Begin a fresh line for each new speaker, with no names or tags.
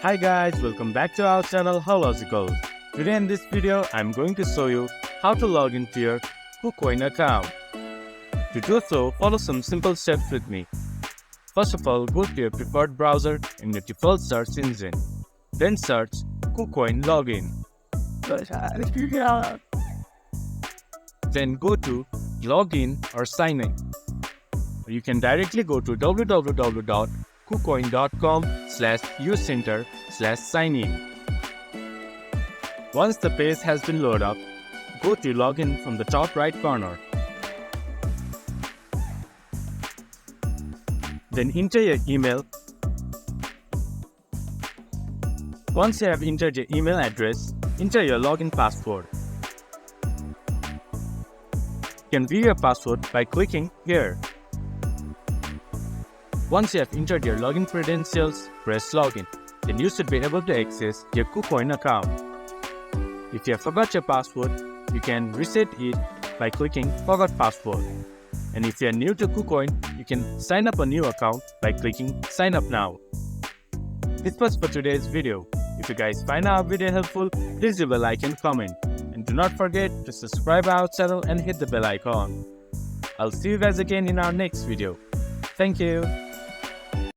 Hi guys, welcome back to our channel. How's it goes? Today in this video, I'm going to show you how to log into your KuCoin account. To do so, follow some simple steps with me. First of all, go to your preferred browser in your default search engine. Then search KuCoin login. Then go to login or sign in. You can directly go to www.kucoin.com/usenter/signin. Once the page has been loaded up, go to login from the top right corner. Then enter your email. Once you have entered your email address, enter your login password. You can view your password by clicking here. Once you have entered your login credentials, press login. Then you should be able to access your KuCoin account. If you have forgot your password, you can reset it by clicking Forgot Password. And if you are new to KuCoin, you can sign up a new account by clicking Sign Up Now. This was for today's video. If you guys find our video helpful, please leave a like and comment. And do not forget to subscribe our channel and hit the bell icon. I'll see you guys again in our next video. Thank you.